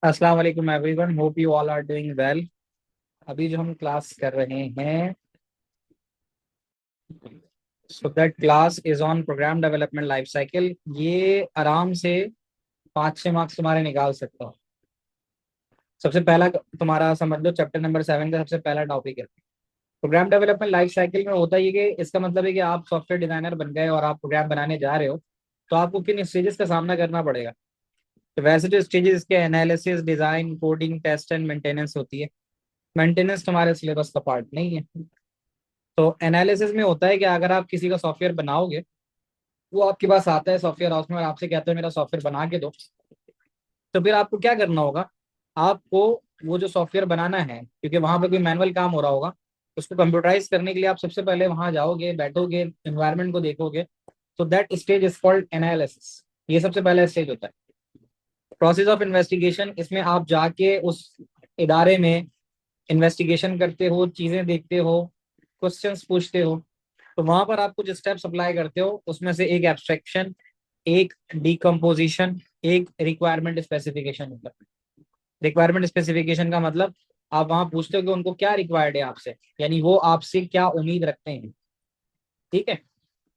अस्सलाम वालेकुम everyone, hope you all are doing well. अभी जो हम क्लास कर रहे हैं, so that class is on program development life cycle. ये आराम से 5-6 मार्क्स तुम्हारे निकाल सकता हो। सबसे पहला तुम्हारा समझ लो, चैप्टर नंबर 7 का सबसे पहला टॉपिक है प्रोग्राम डेवलपमेंट लाइफ साइकिल। में होता ही है कि इसका मतलब है कि आप सॉफ्टवेयर डिजाइनर बन गए और आप प्रोग्राम बनाने जा रहे हो, तो आपको किन स्टेजेस का सामना करना पड़ेगा। तो वैसे जो स्टेजेस इसके analysis, design, coding, test and maintenance होती है। मेंटेनेंस तुम्हारे सिलेबस का पार्ट नहीं है। तो एनालिसिस में होता है कि अगर आप किसी का सॉफ्टवेयर बनाओगे, वो आपके पास आता है सॉफ्टवेयर हाउस में और आपसे कहते हैं मेरा सॉफ्टवेयर बना के दो, तो फिर आपको क्या करना होगा। आपको वो जो सॉफ्टवेयर बनाना है, क्योंकि वहां पर कोई मैनुअल काम हो रहा होगा, उसको कंप्यूटराइज करने के लिए आप सबसे पहले वहां जाओगे, बैठोगे, एनवायरनमेंट को देखोगे। तो that stage is called analysis. ये सबसे पहला स्टेज होता है, प्रोसेस ऑफ इन्वेस्टिगेशन। इसमें आप जाके उस इदारे में इन्वेस्टिगेशन करते हो, चीजें देखते हो, क्वेश्चंस पूछते हो। तो वहां पर आप कुछ स्टेप्स अप्लाई करते हो, उसमें से एक एब्स्ट्रैक्शन, एक डिकम्पोजिशन, एक रिक्वायरमेंट स्पेसिफिकेशन होता है। रिक्वायरमेंट स्पेसिफिकेशन का मतलब आप वहां पूछते हो कि उनको क्या रिक्वायर्ड है आपसे, यानी वो आपसे क्या उम्मीद रखते हैं। ठीक है।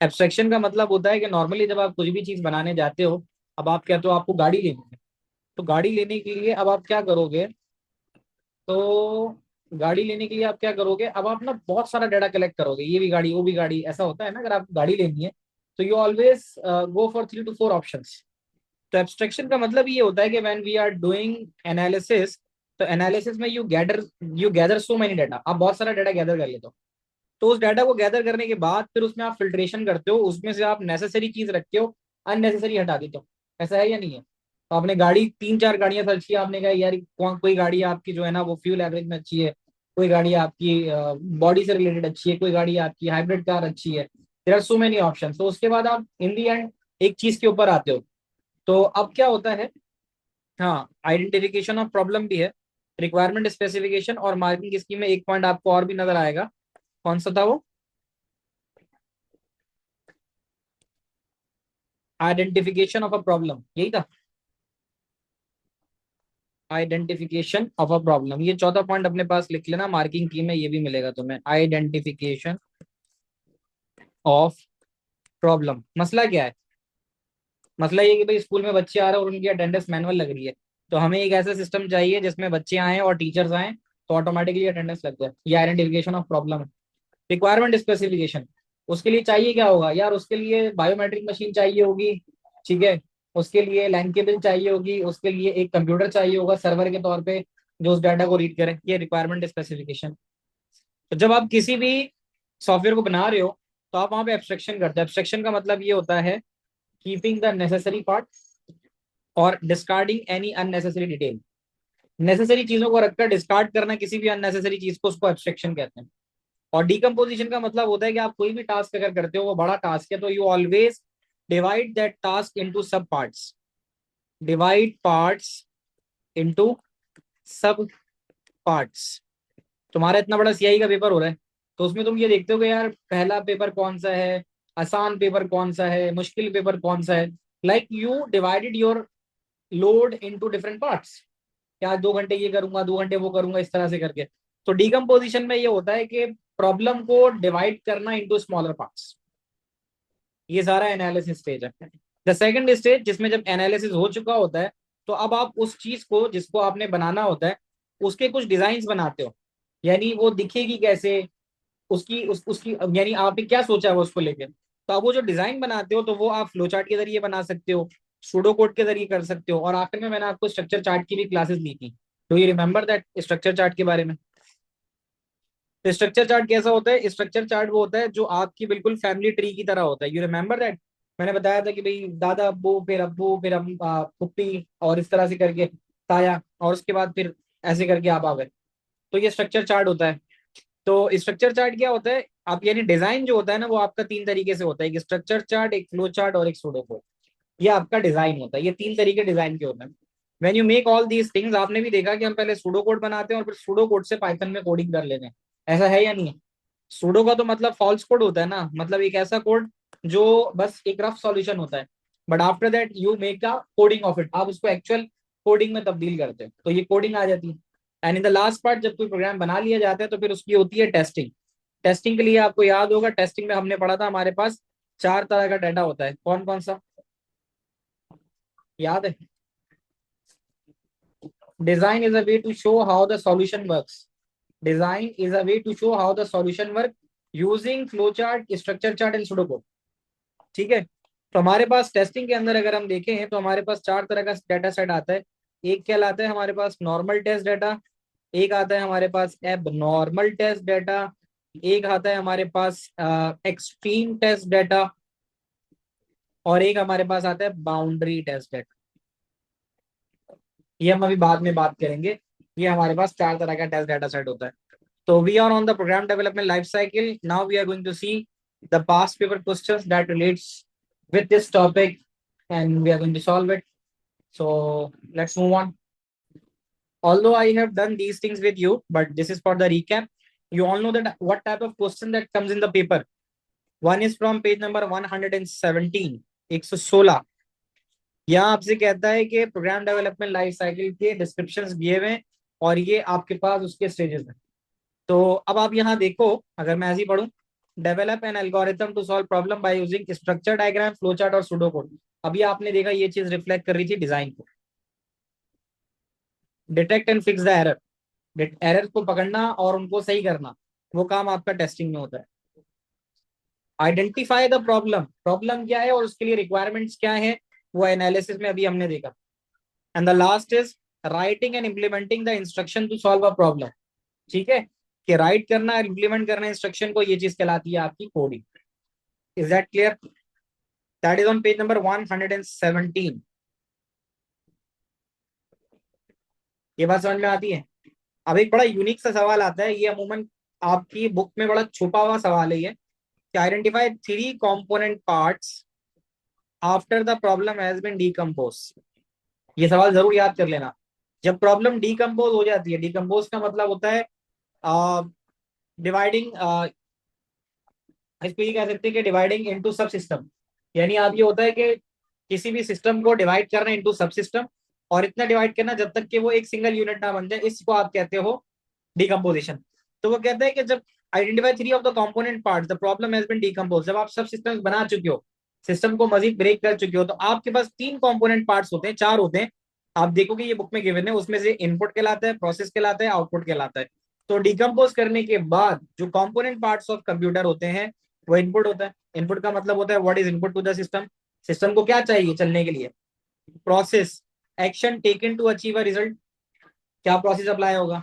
एब्स्ट्रैक्शन का मतलब होता है कि नॉर्मली जब आप कुछ भी चीज बनाने जाते हो, अब आप कहते हो आपको गाड़ी लेनी है, तो गाड़ी लेने के लिए अब आप क्या करोगे। तो गाड़ी लेने के लिए आप क्या करोगे, अब आप ना बहुत सारा डाटा कलेक्ट करोगे, ये भी गाड़ी वो भी गाड़ी, ऐसा होता है ना। अगर आपको गाड़ी लेनी है तो you always go for 3 to 4 options. तो एब्स्ट्रैक्शन का मतलब ये होता है कि when we are doing analysis, तो एनालिसिस में you gather so many data, आप बहुत सारा डाटा गैदर कर लेते हो। तो उस डाटा को गैदर करने के बाद फिर उसमें आप फिल्ट्रेशन करते हो, उसमें से आप नेसेसरी चीज रखते हो, अननेसेसरी हटा देते हो। ऐसा है या नहीं है। तो आपने गाड़ी 3-4 गाड़ियां सर्च की, आपने कहा यार कौन कोई गाड़ी आपकी जो है ना वो फ्यूल एवरेज में अच्छी है, कोई गाड़ी आपकी बॉडी से रिलेटेड अच्छी है, कोई गाड़ी आपकी हाइब्रिड कार अच्छी है। There are so many option. तो उसके बाद आप इन दी एंड एक चीज के ऊपर आते हो। तो अब क्या होता है, हाँ, आइडेंटिफिकेशन ऑफ प्रॉब्लम भी है, रिक्वायरमेंट स्पेसिफिकेशन और मार्किंग स्कीम में एक पॉइंट आपको और भी नजर आएगा। कौन सा था वो, आइडेंटिफिकेशन ऑफ अ प्रॉब्लम, यही था। आइडेंटिफिकेशन ऑफ अ प्रॉब्लम, ये चौथा पॉइंट अपने पास लिख लेना, मार्किंग की में ये भी मिलेगा तुम्हें, आइडेंटिफिकेशन ऑफ प्रॉब्लम। मसला क्या है। मसला ये कि भाई स्कूल में बच्चे आ रहे हैं और उनकी अटेंडेंस मैनुअल लग रही है, तो हमें एक ऐसा सिस्टम चाहिए जिसमें बच्चे आए और टीचर्स आए, तो ऑटोमेटिकली अटेंडेंस लग जाए। ये आइडेंटिफिकेशन ऑफ प्रॉब्लम है। रिक्वायरमेंट स्पेसिफिकेशन, उसके लिए चाहिए क्या होगा यार, उसके लिए बायोमेट्रिक मशीन चाहिए होगी। ठीक है। उसके लिए लाइन केबल चाहिए होगी, उसके लिए एक कंप्यूटर चाहिए होगा सर्वर के तौर पे, जो उस डाटा को रीड करे। ये रिक्वायरमेंट स्पेसिफिकेशन। तो जब आप किसी भी सॉफ्टवेयर को बना रहे हो, तो आप वहां पे एब्स्ट्रैक्शन करते हो। एब्स्ट्रैक्शन का मतलब ये होता है कीपिंग द नेसेसरी पार्ट और discarding any unnecessary detail. Necessary चीजों को रखकर डिस्कार्ड करना किसी भी अननेसेसरी चीज को, उसको एब्स्ट्रैक्शन कहते हैं। और डीकम्पोजिशन का मतलब होता है कि आप कोई भी टास्क अगर करते हो, वो बड़ा टास्क है, तो you always divide that task into सब पार्ट्स। डिवाइड पार्ट्स इनटू सब पार्ट्स। तुम्हारा इतना बड़ा सीआई का पेपर हो रहा है, तो उसमें तुम ये देखते हो कि यार पहला पेपर कौन सा है, आसान पेपर कौन सा है, मुश्किल पेपर कौन सा है। Like you divided your load into different parts. क्या 2 घंटे ये करूंगा, 2 घंटे वो करूंगा, इस तरह से करके। तो डीकम्पोजिशन में ये होता है कि प्रॉब्लम को डिवाइड करना इनटू स्मॉलर पार्ट्स। ये सारा एनालिसिस स्टेज है। द सेकंड स्टेज, जिसमें जब एनालिसिस हो चुका होता है, तो अब आप उस चीज को जिसको आपने बनाना होता है, उसके कुछ डिजाइन बनाते हो। यानी वो दिखेगी कैसे, उसकी यानी आपने क्या सोचा है वो उसको लेके। तो आप वो जो डिजाइन बनाते हो, तो वो आप फ्लो चार्ट के जरिए बना सकते हो, सूडो कोड के जरिए कर सकते हो, और आखिर में मैंने आपको स्ट्रक्चर चार्ट की भी क्लासेस ली थी। तो ये रिमेंबर दैट स्ट्रक्चर चार्ट के बारे में। तो स्ट्रक्चर चार्ट कैसा होता है, स्ट्रक्चर चार्ट वो होता है जो आपकी बिल्कुल फैमिली ट्री की तरह होता है। यू रिमेंबर दैट, मैंने बताया था कि भाई दादा अब्बू फिर पुप्पी और इस तरह से करके ताया, और उसके बाद फिर ऐसे करके आप आ गए। तो ये स्ट्रक्चर चार्ट होता है। तो स्ट्रक्चर चार्ट क्या होता है, आप यानी डिजाइन जो होता है ना, वो आपका 3 तरीके से होता है, एक स्ट्रक्चर चार्ट, एक फ्लो चार्ट और एक सूडो कोड। ये आपका डिजाइन होता है। ये 3 तरीके डिजाइन के होते हैं। When you make all these things, आपने भी देखा कि हम पहले सूडो कोड बनाते हैं और फिर सूडो कोड से पाइथन में कोडिंग कर लेते हैं। ऐसा है या नहीं है। सूडो का तो मतलब फॉल्स कोड होता है ना, मतलब एक ऐसा कोड जो बस एक रफ सॉल्यूशन होता है। But after that you make a coding of it, आप उसको एक्चुअल कोडिंग में तब्दील करते हैं, तो ये कोडिंग आ जाती है। And in the last part जब कोई प्रोग्राम बना लिया जाता है तो फिर उसकी होती है टेस्टिंग। टेस्टिंग के लिए आपको याद होगा, टेस्टिंग में हमने पढ़ा था हमारे पास चार तरह का डाटा होता है, कौन कौन सा याद है? Design is a way to show how the solution works, design is a way to show how the solution work using flow chart, structure chart and pseudocode. ठीक है, तो हमारे पास टेस्टिंग के अंदर अगर हम देखें तो हमारे पास चार तरह का डाटा सेट आता है। एक क्या लाता है हमारे पास नॉर्मल टेस्ट डाटा, एक आता है हमारे पास एब नॉर्मल टेस्ट डाटा, एक आता है हमारे पास एक्सट्रीम टेस्ट डाटा, और एक हमारे पास आता है बाउंड्री टेस्ट डाटा। ये हम अभी बाद में बात करेंगे। ये हमारे पास चार तरह का टेस्ट डाटा सेट होता है। तो we are on the program development life cycle, now we are going to see the past paper questions that relates with this topic and we are going to solve it. So let's move on. Although I have done these things with you, but this is for the recap. You all know that what type of question that comes in the paper. One is from page number 117, 116। यहाँ आपसे कहता है कि programme development life cycle के descriptions दिए हुए हैं और ये आपके पास उसके स्टेजेस हैं। तो अब आप यहाँ देखो, अगर मैं ऐसे ही पढ़ूं, develop an algorithm to solve problem by using structure diagram, flow chart और सुडो कोड। अभी आपने देखा ये चीज रिफ्लेक्ट कर रही थी डिजाइन को। Detect and fix the error, error को पकड़ना और उनको सही करना, वो काम आपका टेस्टिंग में होता है। आइडेंटिफाई द प्रॉब्लम, प्रॉब्लम क्या है और उसके लिए रिक्वायरमेंट्स क्या है, वो एनालिसिस में अभी हमने देखा। And the last is writing and implementing the instruction to solve a problem. ठीक है, कि राइट करना और इंप्लीमेंट करना इंस्ट्रक्शन को, ये चीज कहलाती है आपकी coding. Is that clear? That is on page number 117। ये बात समझ में आती है? अब एक बड़ा यूनिक सा सवाल आता है, ये अमूमन आपकी बुक में बड़ा छुपा हुआ सवाल है ये, कि identify three component parts after the problem has been decompose. ये सवाल जरूर याद कर लेना। जब प्रॉब्लम डीकम्पोज हो जाती है, डीकम्पोज का मतलब होता है डिवाइडिंग, इसको ये कह सकते हैं कि डिवाइडिंग इनटू सब सिस्टम। यानी आप ये होता है कि किसी भी सिस्टम को डिवाइड करना इनटू सब सिस्टम, और इतना डिवाइड करना जब तक कि वो एक सिंगल यूनिट ना बन जाए, इसको आप कहते हो डिकम्पोजिशन। तो वो कहता है कि जब identify three of the component parts the problem has been decompose, जब आप सब सिस्टम बना चुके हो, सिस्टम को मजीद ब्रेक कर चुके हो, तो आपके पास तीन कंपोनेंट पार्ट्स होते हैं, चार होते हैं। आप देखोगे ये बुक में गिवन है, उसमें से इनपुट कहलाता है, प्रोसेस कहलाता है, आउटपुट कहलाता है। तो डिकम्पोज करने के बाद जो कंपोनेंट पार्ट्स ऑफ कंप्यूटर होते हैं वो इनपुट होता है। इनपुट का मतलब होता है what is input to the system, system को क्या चाहिए चलने के लिए। Process, action taken to achieve a result, क्या प्रोसेस अप्लाई होगा।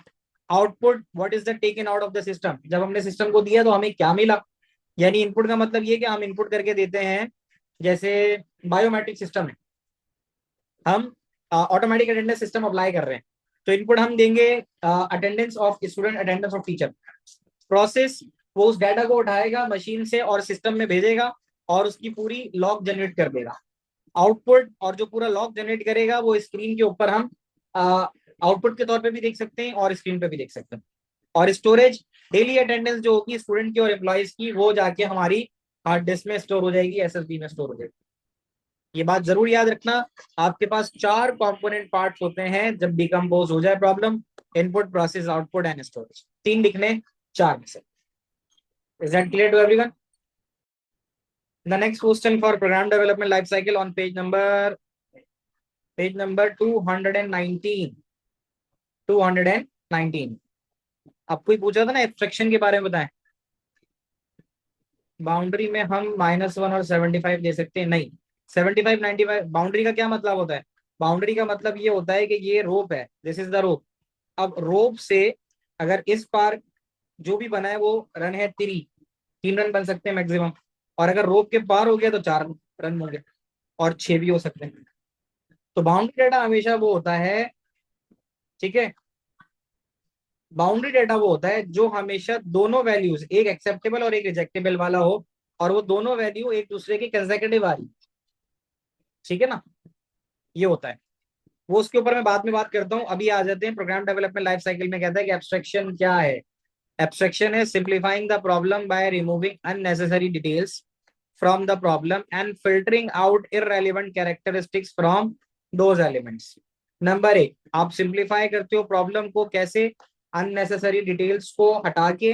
Output, what is the taken out of the system, जब हमने सिस्टम को दिया तो हमें क्या मिला। यानी इनपुट का मतलब ये कि हम इनपुट करके देते हैं, जैसे बायोमेट्रिक सिस्टम है, हम ऑटोमेटिक अटेंडेंस सिस्टम अप्लाई कर रहे हैं, तो इनपुट हम देंगे attendance of student, attendance of teacher. Process, वो उस डाटा को उठाएगा मशीन से और सिस्टम में भेजेगा और उसकी पूरी लॉग जनरेट कर देगा। आउटपुट, और जो पूरा लॉग जनरेट करेगा वो स्क्रीन के ऊपर हम आउटपुट के तौर पे भी देख सकते हैं और स्क्रीन पे भी देख सकते हैं। और स्टोरेज, डेली अटेंडेंस जो होगी स्टूडेंट की और एम्प्लॉयज की, वो जाके हमारी हार्ड डिस्क में स्टोर हो जाएगी, एसएसडी में स्टोर हो जाएगी। ये बात जरूर याद रखना, आपके पास चार कंपोनेंट पार्ट्स होते हैं जब डिकम्पोज हो जाए problem, input, process, output and storage. तीन लिखने, चार में से। Is that clear to everyone? The next question for program development life cycle on page number 219, 219। आपको ही पूछा था ना एब्स्ट्रैक्शन के बारे में, बताएं। बाउंड्री में हम -1 और 75 दे सकते हैं? नहीं, 75 95। बाउंड्री का क्या मतलब होता है? बाउंड्री का मतलब ये होता है कि ये रोप है, दिस इज द रोप। अब रोप से अगर इस पार जो भी बना है वो रन है 3, 3 रन बन सकते हैं मैक्सिमम, और अगर रोप के पार हो गया तो 4 रन होंगे, और 6 भी हो सकते हैं। तो बाउंड्री डेटा हमेशा वो होता है, ठीक है, बाउंड्री डेटा वो होता है जो हमेशा दोनों वैल्यूज, एक एक्सेप्टेबल और एक रिजेक्टेबल वाला हो, और वो दोनों वैल्यू एक दूसरे के कंसेक्यूटिव आ रही, ठीक है ना, ये होता है वो। उसके ऊपर मैं बाद में बात करता हूँ। अभी आ जाते हैं प्रोग्राम डेवलपमेंट लाइफ साइकिल में। कहता है कि एब्स्ट्रैक्शन क्या है? एब्स्ट्रैक्शन है simplifying the problem by removing unnecessary details from the problem and filtering out irrelevant characteristics from those elements. Number एक, आप सिंप्लीफाई करते हो प्रॉब्लम को कैसे, अननेसेसरी डिटेल्स को हटा के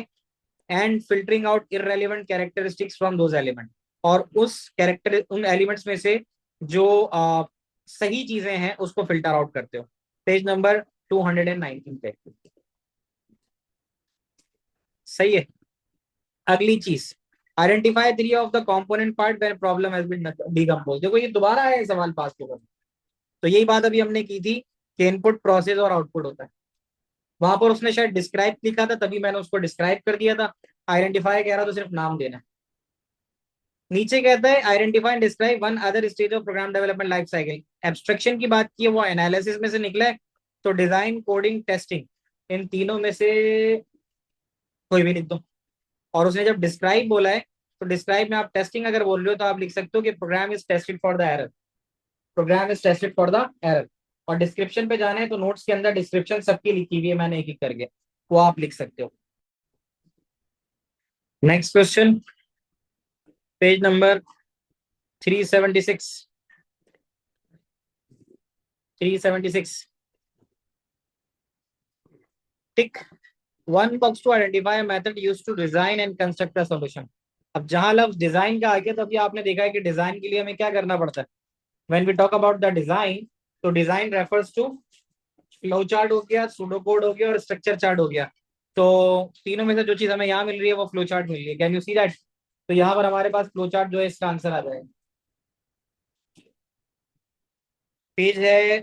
and filtering out irrelevant characteristics from those element, और उस कैरेक्टर उन एलिमेंट्स में से जो सही चीजें हैं उसको फिल्टर आउट करते हो। पेज नंबर 219 पे। सही है। अगली चीज, identify three of the component part when problem has been decompose. देखो ये दोबारा है सवाल पास होगा, तो यही बात अभी हमने की थी कि इनपुट प्रोसेस और आउटपुट होता है। वहां पर उसने शायद डिस्क्राइब लिखा था तभी मैंने उसको डिस्क्राइब कर दिया था, आइडेंटिफाई कह रहा तो सिर्फ नाम देना। नीचे कहता है identify and describe one other stage of program development life cycle. Abstraction की बात की है, वो एनालिसिस में से निकला है, तो डिजाइन, कोडिंग, टेस्टिंग, इन तीनों में से कोई भी लिख दो। और उसने जब डिस्क्राइब बोला है तो डिस्क्राइब में आप टेस्टिंग अगर बोल रहे हो तो आप लिख सकते हो कि program is tested for the error, program is tested for the error. और डिस्क्रिप्शन पे जाना है तो नोट्स के अंदर डिस्क्रिप्शन सबकी लिखी हुई है मैंने एक एक करके, वो आप लिख सकते हो। Next question, page number 376। 376, tick one box to identify method used to design and construct a solution. अब जहां लफ्ज डिजाइन का आ गया तो अभी आपने देखा है कि डिजाइन के लिए हमें क्या करना पड़ता है। When we talk about the design, तो design refers to flow chart हो गया, सूडो कोड हो गया और स्ट्रक्चर चार्ट हो गया। तो तीनों में से जो चीज हमें यहाँ मिल रही है वो फ्लो चार्ट मिल रही है। Can you see that? तो यहाँ पर हमारे पास फ्लो चार्ट जो है इसका आंसर आ जाएगा। पेज है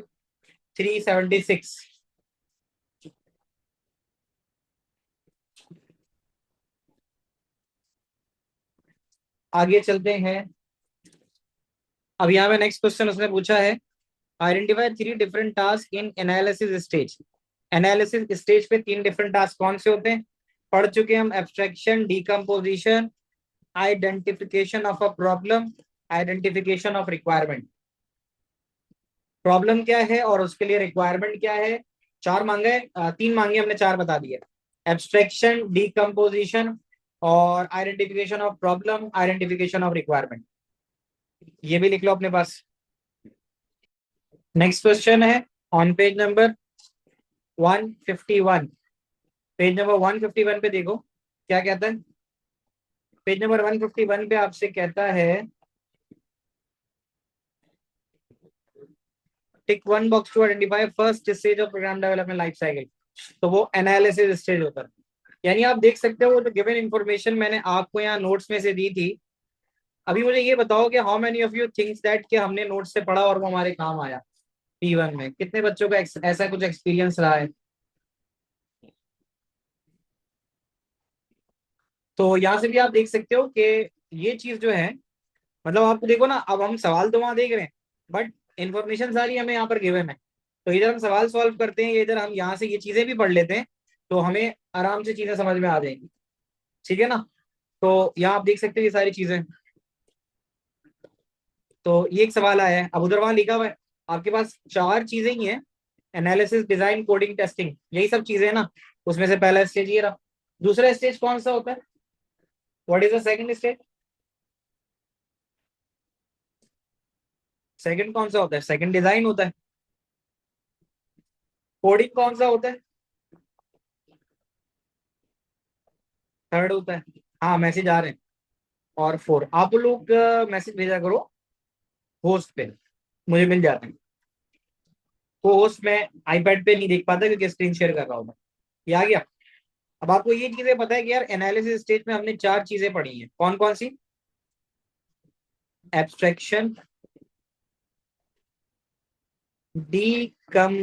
376। आगे चलते हैं। अब यहाँ पे नेक्स्ट क्वेश्चन उसने पूछा है, identify three different task in analysis stage. Analysis stage पे तीन डिफरेंट टास्क कौन से होते हैं? पढ़ चुके हम, abstraction, decomposition, identification of a problem, identification of requirement. Problem क्या है और उसके लिए रिक्वायरमेंट क्या है, चार मांगे, तीन मांगे हमने, चार बता दिए। एब्स्ट्रैक्शन, डीकम्पोजिशन और identification of problem, identification of requirement. ये भी लिख लो अपने पास। नेक्स्ट क्वेश्चन है on page number 151। Page number 151 पे देखो क्या कहता है। पेज नंबर 151 पे आपसे कहता है tick one box to identify first stage of program development life cycle. तो वो एनालिसिस स्टेज होता है। यानी आप देख सकते हो वो जो गिवन इन्फॉर्मेशन मैंने आपको यहाँ नोट्स में से दी थी। अभी मुझे ये बताओ कि how many of you thinks that कि हमने नोट्स से पढ़ा और वो हमारे काम आया। P1 में कितने बच्चों का ऐसा कुछ एक्सपीरियंस रहा है? तो यहाँ से भी आप देख सकते हो कि ये चीज जो है, मतलब आपको देखो ना, अब हम सवाल तो वहां देख रहे हैं बट इन्फॉर्मेशन सारी हमें यहाँ पर गिवन है। तो इधर हम सवाल सॉल्व करते हैं, इधर हम यहाँ से ये चीजें भी पढ़ लेते हैं, तो हमें आराम से चीजें समझ में आ जाएंगी। ठीक है ना? तो यहाँ आप देख सकते हो ये सारी चीजें। तो ये एक सवाल आया है, अब उधर वहां लिखा हुआ है आपके पास चार चीजें ही हैं, एनालिसिस, डिजाइन, कोडिंग, टेस्टिंग, यही सब चीजें हैं ना। उसमें से पहला स्टेज ये रहा। दूसरा स्टेज कौन सा होता है? What is the second stage? Second कौन सा होता है? सेकंड डिजाइन होता है। कोडिंग कौन सा होता है? थर्ड होता है। हाँ मैसेज आ रहे हैं। और फोर, आप लोग मैसेज भेजा करो होस्ट पे, मुझे मिल जाते हैं। वो होस्ट में आईपैड पे नहीं देख पाता क्योंकि स्क्रीन शेयर कर रहा हूँ मैं। ये आ गया। अब आपको ये चीजें पता है कि यार एनालिसिस स्टेज में हमने चार चीजें पढ़ी हैं, कौन कौन सी? Abstraction,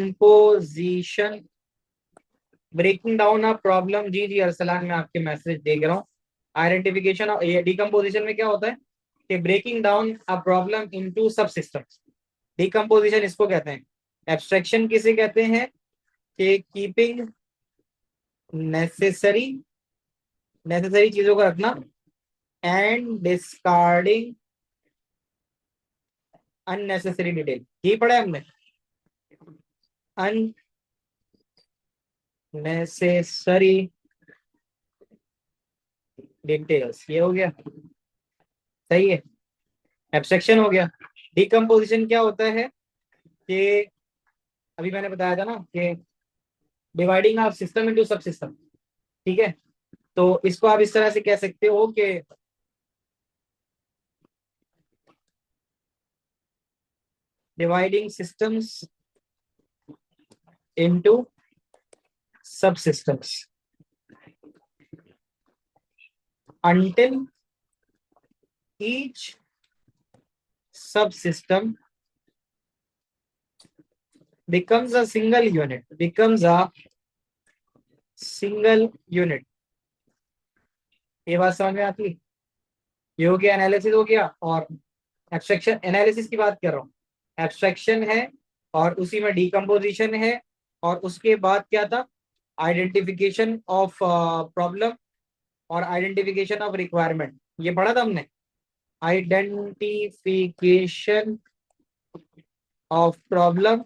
decomposition, breaking down of problem. जी जी अरसलान, मैं आपके मैसेज देख रहा हूँ। आइडेंटिफिकेशन ऑफ, ये डीकम्पोजिशन में क्या होता है कि breaking down a problem into subsystems, decomposition इसको कहते हैं। एब्स्ट्रैक्शन किसे कहते हैं कि कीपिंग नेसेसरी, नेसेसरी चीजों को रखना, एंड डिस्कार्डिंग अननेसेसरी डिटेल। यही पढ़ा है हमने, अननेसेसरी डिटेल्स, ये हो गया। सही है, एब्स्ट्रैक्शन हो गया। डिकम्पोजिशन क्या होता है कि अभी मैंने बताया था ना कि डिवाइडिंग ऑफ सिस्टम इनटू सब सिस्टम, ठीक है। तो इसको आप इस तरह से कह सकते हो कि डिवाइडिंग सिस्टम्स इनटू सब systems until each subsystem becomes a single unit। ये बात समझ में आती है? ये हो गया एनालिसिस हो गया। और एब्स्ट्रैक्शन एनालिसिस की बात कर रहा हूँ, एब्स्ट्रैक्शन है और उसी में डिकम्पोजिशन है। और उसके बाद क्या था, आइडेंटिफिकेशन ऑफ प्रॉब्लम और आइडेंटिफिकेशन ऑफ रिक्वायरमेंट, ये पढ़ा था हमने। Identification of problem,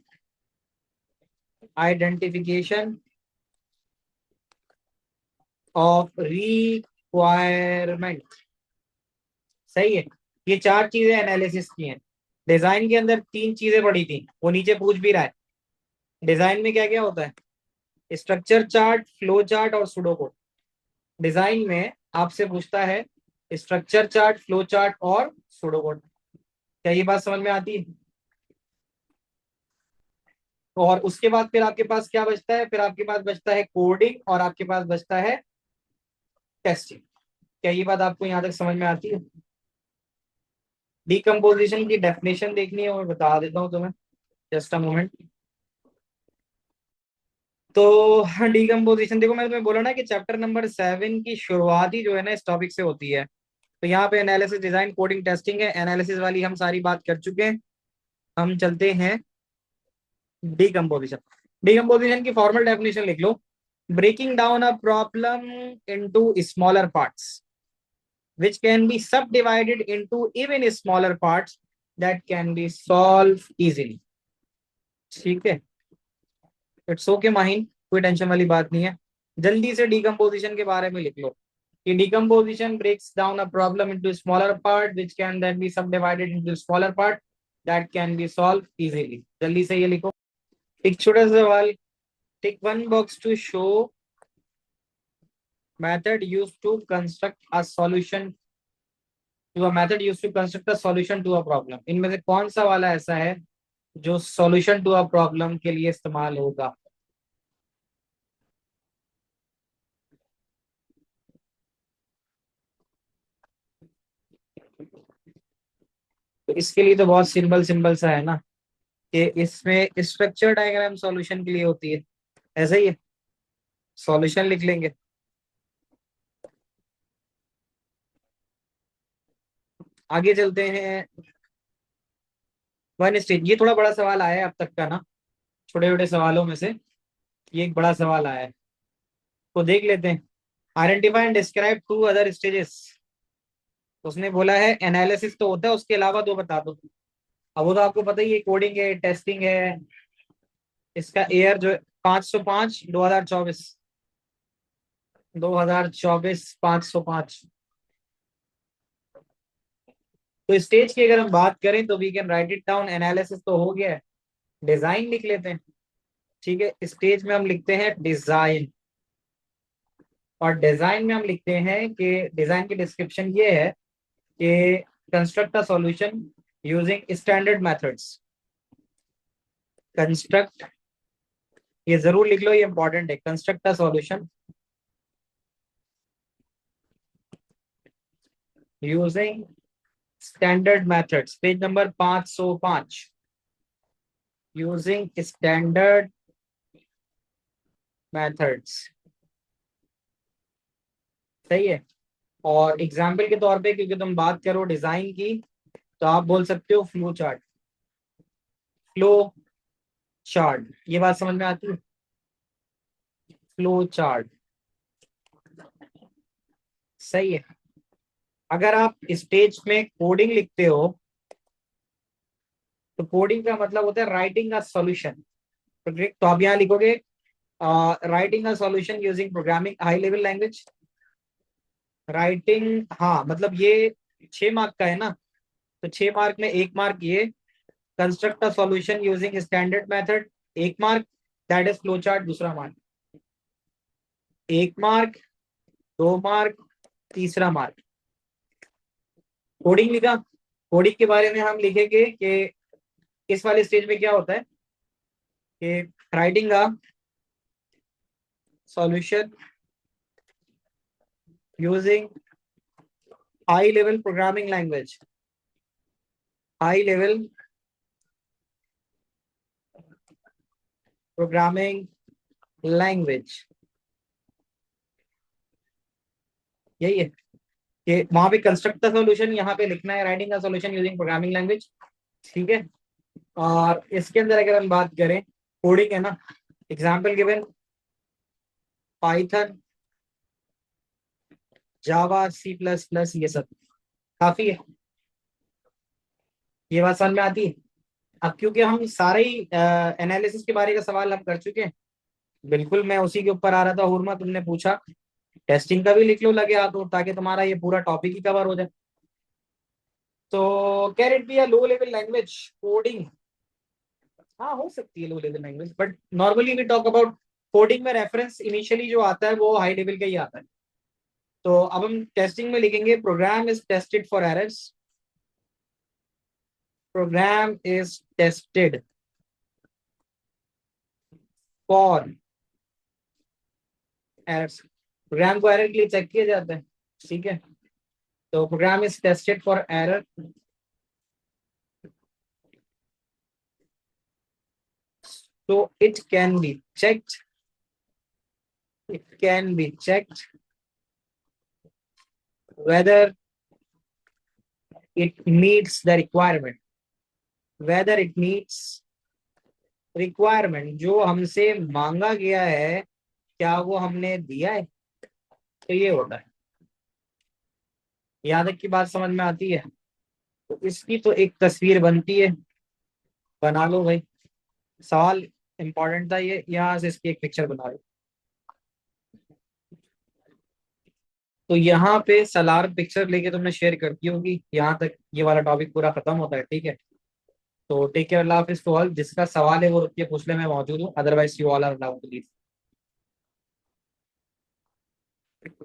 identification of requirement. सही है, ये चार चीजें एनालिसिस की हैं। डिजाइन के अंदर तीन चीजें पड़ी थी, वो नीचे पूछ भी रहा है। डिजाइन में क्या क्या होता है, स्ट्रक्चर चार्ट, फ्लो चार्ट और सुडोकोड। डिजाइन में आपसे पूछता है स्ट्रक्चर चार्ट, फ्लो चार्ट और सुडोकोड। क्या ये बात समझ में आती है? और उसके बाद फिर आपके पास क्या बचता है, फिर आपके पास बचता है कोडिंग और आपके पास बचता है टेस्टिंग। क्या ये बात आपको यहां तक समझ में आती है? डिकम्पोजिशन की डेफिनेशन देखनी है, मैं बता देता हूँ तुम्हें, जस्ट अ मोमेंट। तो डिकम्पोजिशन देखो, मैंने तुम्हें बोला ना कि चैप्टर नंबर 7 की शुरुआत ही जो है ना इस टॉपिक से होती है। तो यहाँ पे एनालिसिस, डिजाइन, कोडिंग, टेस्टिंग है। एनालिसिस वाली हम सारी बात कर चुके हैं। हम चलते हैं डिकम्पोजिशन। डिकम्पोजिशन की फॉर्मल डेफिनेशन लिख लो, breaking down a problem into smaller parts which can be subdivided into even smaller parts that can be solved easily। ठीक है, इट्स ओके माहिन, कोई टेंशन वाली बात नहीं है। जल्दी से डिकम्पोजिशन के बारे में लिख लो कि decomposition breaks down a problem into smaller part which can then be subdivided into smaller part that can be solve easily. जल्दी से ये लिखो। एक छोटा सा सवाल, tick one box to show method used to construct a solution to a method used to construct a solution to a problem। इनमें से कौन सा वाला ऐसा है जो सॉल्यूशन टू अ प्रॉब्लम के लिए इस्तेमाल होगा? तो इसके लिए तो बहुत सिंपल सिंपल सा है ना, कि इसमें स्ट्रक्चर डायग्राम सॉल्यूशन के लिए होती है। ऐसा ही है, सॉल्यूशन लिख लेंगे। आगे चलते हैं। वन स्टेज, ये थोड़ा बड़ा सवाल आया है अब तक का ना, छोटे छोटे सवालों में से ये एक बड़ा सवाल आया है, तो देख लेते हैं। Identify and describe two other stages. उसने बोला है एनालिसिस तो होता है, उसके अलावा दो बता दो। अब वो तो आपको पता ही है, कोडिंग है, टेस्टिंग है। इसका एयर जो 505, 2024, 2024 505। तो स्टेज की अगर हम बात करें तो we can write it down. Analysis तो हो गया है, डिजाइन लिख लेते हैं। ठीक है, स्टेज में हम लिखते हैं डिजाइन। और डिजाइन में हम लिखते हैं कि डिजाइन की डिस्क्रिप्शन ये है कि construct a solution using standard methods. Construct, ये जरूर लिख लो, ये इंपॉर्टेंट है। Construct a solution using standard methods, page number 505। Using standard methods, सही है। और एग्जाम्पल के तौर पे क्योंकि तुम बात करो डिजाइन की, तो आप बोल सकते हो फ्लो चार्ट। फ्लो चार्ट, ये बात समझ में आती है? फ्लो चार्ट, सही है। अगर आप स्टेज में कोडिंग लिखते हो तो कोडिंग का मतलब होता है राइटिंग अ सॉल्यूशन। तो आप यहाँ लिखोगे writing a solution using programming high level language. Writing, हाँ मतलब ये 6 मार्क का है ना, तो 6 मार्क में 1 मार्क ये construct a solution using standard method, 1 mark that is flow chart, दूसरा मार्क 1 मार्क, 2 मार्क, तीसरा मार्क कोडिंग लिखा। कोडिंग के बारे में हम लिखेंगे कि इस वाले स्टेज में क्या होता है कि writing a solution using high level programming language, high level programming language, यही है कि वहां पे कंस्ट्रक्ट द सॉल्यूशन, यहाँ पे लिखना है writing the solution using programming language. ठीक है। और इसके अंदर अगर हम बात करें कोडिंग है ना, एग्जाम्पल गिवन पाइथन, जावा, C++, ये सब काफी है। ये बात समझ में आती है। अब क्योंकि हम सारे ही एनालिसिस के बारे का सवाल हम कर चुके हैं, बिल्कुल मैं उसी के ऊपर आ रहा था। हुरमा तुमने पूछा टेस्टिंग का भी लिख लो लगे हाथ, तो ताकि तुम्हारा ये पूरा टॉपिक ही कवर हो जाए। तो can it be a low level language coding? हाँ हो सकती है low level language, but normally we talk about coding में रेफरेंस इनिशियली जो आता है वो हाई लेवल का ही आता है। तो अब हम टेस्टिंग में लिखेंगे program is tested for errors, program is tested for errors, program को एरर के लिए चेक किया जाता है। ठीक है। तो program is tested for error, so it can be checked, it can be checked whether it meets the requirement, whether it meets requirement, जो हमसे मांगा गया है क्या वो हमने दिया है। तो ये होता है। यहाँ तक की बात समझ में आती है। तो इसकी तो एक तस्वीर बनती है, बना लो भाई। सवाल इंपॉर्टेंट था ये, यहाँ से इसकी एक पिक्चर बना लो। तो यहाँ पे सलार पिक्चर लेके तुमने शेयर कर दी होगी, यहाँ तक ये वाला टॉपिक पूरा खत्म होता है। ठीक है। तो टेक केयर, अल्लाह हाफिज टू ऑल। जिसका सवाल है वो रुक के पूछ ले, मैं मौजूद हूँ, otherwise you all are allowed to leave.